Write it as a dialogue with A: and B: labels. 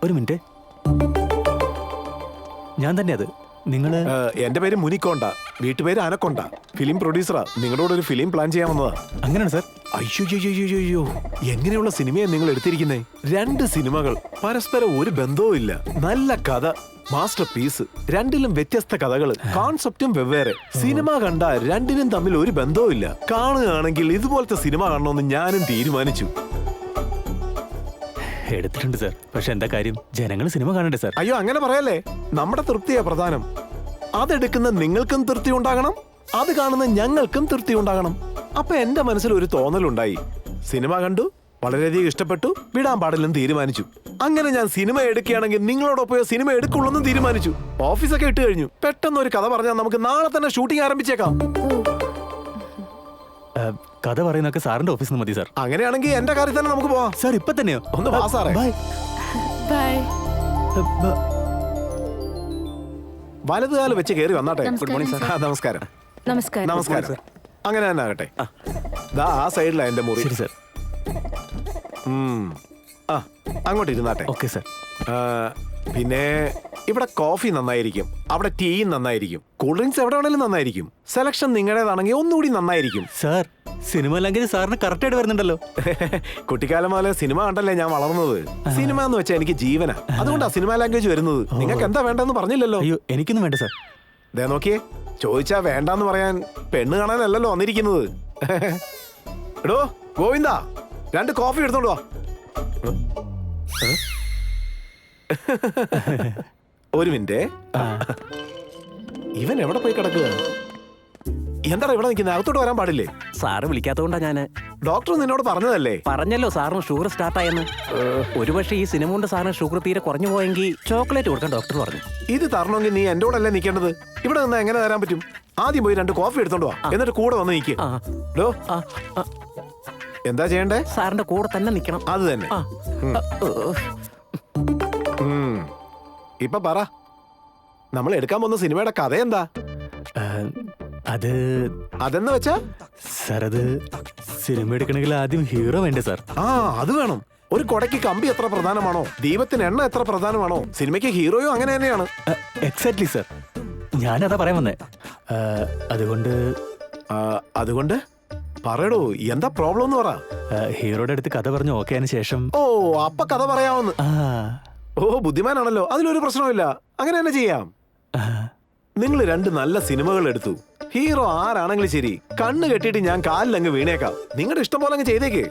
A: ഒരു മിനിറ്റ്. ഞാൻ തന്നെ അത്. നിങ്ങള്?
B: എന്റെ പേര് മുനിക്കോണ്ട, വീട്ടുപേര് അനക്കൊണ്ട. ഫിലിം പ്രൊഡ്യൂസറാ. നിങ്ങളോട് ഒരു ഫിലിം പ്ലാൻ ചെയ്യാൻ വന്നതാ.
A: അങ്ങനെയാണ് സാർ.
B: അയ്യോ, എങ്ങനെയുള്ള സിനിമയാണ് നിങ്ങൾ എടുത്തിരിക്കുന്നേ? 2 സിനിമകൾ, പരസ്പരം ഒരു ബന്ധവും ഇല്ല. നല്ല കഥ, മാസ്റ്റർ പീസ്. രണ്ടിലും വ്യത്യസ്ത കഥകൾ, കോൺസെപ്റ്റും വെവ്വേറെ. സിനിമ കണ്ട രണ്ടിനും തമ്മിൽ ഒരു ബന്ധവും ഇല്ല. കാണുകയാണെങ്കിൽ ഇതുപോലത്തെ സിനിമ കാണണമെന്ന് ഞാനും തീരുമാനിച്ചു.
A: എടുത്തിട്ടുണ്ട് സാർ. പക്ഷെ എന്താ കാര്യം? ജനങ്ങൾ സിനിമ കാണണ്ടേ സാർ?
B: അയ്യോ, അങ്ങനെ പറയല്ലേ. നമ്മുടെ തൃപ്തിയാ പ്രധാനം. അതെടുക്കുന്ന നിങ്ങൾക്കും തൃപ്തി ഉണ്ടാകണം, അത് കാണുന്ന ഞങ്ങൾക്കും തൃപ്തി ഉണ്ടാകണം. അപ്പൊ എന്റെ മനസ്സിൽ ഒരു തോന്നലുണ്ടായി. സിനിമ കണ്ടു, വളരെയധികം ഇഷ്ടപ്പെട്ടു, വിടാൻ പാടില്ലെന്ന് തീരുമാനിച്ചു. അങ്ങനെ ഞാൻ സിനിമ എടുക്കുകയാണെങ്കിൽ നിങ്ങളോടൊപ്പം സിനിമ എടുക്കുള്ളെന്നും തീരുമാനിച്ചു. ഓഫീസൊക്കെ ഇട്ട് കഴിഞ്ഞു. പെട്ടെന്ന് ഒരു കഥ പറഞ്ഞാൽ നമുക്ക് നാളെ തന്നെ ഷൂട്ടിംഗ് ആരംഭിച്ചേക്കാം.
A: കഥ പറയുന്നൊക്കെ സാറിന്റെ ഓഫീസിൽ നിന്ന് മതി സാർ.
B: അങ്ങനെയാണെങ്കിൽ എന്റെ കാര്യത്തിൽ തന്നെ നമുക്ക് പോവാം.
A: സാർ ഇപ്പൊ തന്നെയോ?
B: ഒന്ന് വാ സാറേ. വലതുകാലം വെച്ച് കയറി വന്നാട്ടെ. Good morning sir. നമസ്കാരം. നമസ്കാരം. അങ്ങനെ തന്നെ ആകട്ടെ. ദാ ആ സൈഡിലാ എന്റെ മുറി.
A: ശരി സാർ.
B: അങ്ങോട്ട് ഇരുന്നാട്ടെ.
A: Okay sir.
B: പിന്നെ ഇവിടെ കോഫി നന്നായിരിക്കും, അവിടെ ടീയും നന്നായിരിക്കും, കൂൾ ഡ്രിങ്ക്സ് എവിടെ വേണേലും നന്നായിരിക്കും. സെലക്ഷൻ നിങ്ങളുടേതാണെങ്കിൽ ഒന്നുകൂടി നന്നായിരിക്കും.
A: സാർ, സിനിമ ലാംഗ്വേജ് സാറിന് കറക്റ്റ് ആയിട്ട് വരുന്നുണ്ടല്ലോ.
B: കുട്ടിക്കാലം മുതലേ സിനിമ കണ്ടല്ലേ ഞാൻ വളർന്നത്. സിനിമ എന്ന് വെച്ചാൽ എനിക്ക് ജീവനാ. അതുകൊണ്ടാ സിനിമ ലാംഗ്വേജ് വരുന്നത്. നിങ്ങൾക്ക് എന്താ വേണ്ടെന്ന് പറഞ്ഞില്ലല്ലോ.
A: അയ്യോ, എനിക്കൊന്നും വേണ്ട സാർ.
B: ദേ നോക്കിയേ, ചോദിച്ചാ വേണ്ടാന്ന് പറയാൻ പെണ്ണ് കാണാനല്ലല്ലോ വന്നിരിക്കുന്നത്. എടോ ഗോവിന്ദ, 2 കോഫി എടുത്തോണ്ട് വാ. ഒരു മിനിറ്റ്. ഇവൻ എവിടെ പോയി കിടക്കുക? എന്താ ഇവിടെ നിൽക്കുന്നത്? അകത്തോട്ട് വരാൻ പാടില്ലേ?
C: സാറ് വിളിക്കാത്തതുകൊണ്ടാ ഞാന്.
B: ഡോക്ടർ നിന്നോട് പറഞ്ഞതല്ലേ?
C: പറഞ്ഞല്ലോ സാറിന് ഷുഗർ സ്റ്റാർട്ടായെന്ന്. ഒരുപക്ഷെ ഈ സിനിമ കൊണ്ട് സാറിന് ഷുഗർ തീരെ കുറഞ്ഞു പോയെങ്കിൽ ചോക്ലേറ്റ് കൊടുക്കാൻ ഡോക്ടർ പറഞ്ഞു.
B: ഇത് തരണമെങ്കിൽ നീ എന്റെ കൂടെ അല്ലേ നിൽക്കേണ്ടത്? ഇവിടെ നിന്ന് എങ്ങനെ തരാൻ പറ്റും? ആദ്യം പോയി 2 കോഫി എടുത്തോണ്ട് വാ, എന്നിട്ട് കൂടെ വന്ന് നിൽക്കുക. എന്താ ചെയ്യണ്ടേ?
C: സാറിന്റെ കൂടെ തന്നെ നിൽക്കണം.
B: അത് തന്നെ. ഇപ്പൊ പറ, നമ്മൾ എടുക്കാൻ പോകുന്ന സിനിമയുടെ കഥ എന്താ? അതെന്ന് വെച്ചാ
A: സാർ, അത് സിനിമ എടുക്കണമെങ്കിൽ ആദ്യം ഹീറോ വേണ്ടേ സാർ?
B: അത് വേണം. ഒരു കൊടയ്ക്ക് കമ്പി എത്ര പ്രധാനമാണോ, ദീപത്തിന് എണ്ണ എത്ര പ്രധാനമാണോ, സിനിമയ്ക്ക് ഹീറോയും അങ്ങനെ തന്നെയാണ്.
A: Exactly sir. ഞാനതാ പറയാൻ വന്നേ.
B: അതുകൊണ്ട് പറയടോ, എന്താ പ്രോബ്ലം എന്ന് പറ.
A: ഹീറോയുടെ അടുത്ത് കഥ പറഞ്ഞു ഓക്കെ ആയതിനു ശേഷം.
B: അപ്പൊ കഥ പറയാമെന്ന്. ബുദ്ധിമാനാണല്ലോ, അതിലൊരു പ്രശ്നമില്ല. അങ്ങനെ തന്നെ ചെയ്യാം. നിങ്ങൾ 2 നല്ല സിനിമകൾ എടുത്തു. ഹീറോ ആരാണെങ്കിലും ശരി, കണ്ണ് കെട്ടിയിട്ട് ഞാൻ കാലിലങ്ങ് വീണേക്കാം. നിങ്ങളുടെ ഇഷ്ടം പോലെ അങ്ങ് ചെയ്തേക്ക്.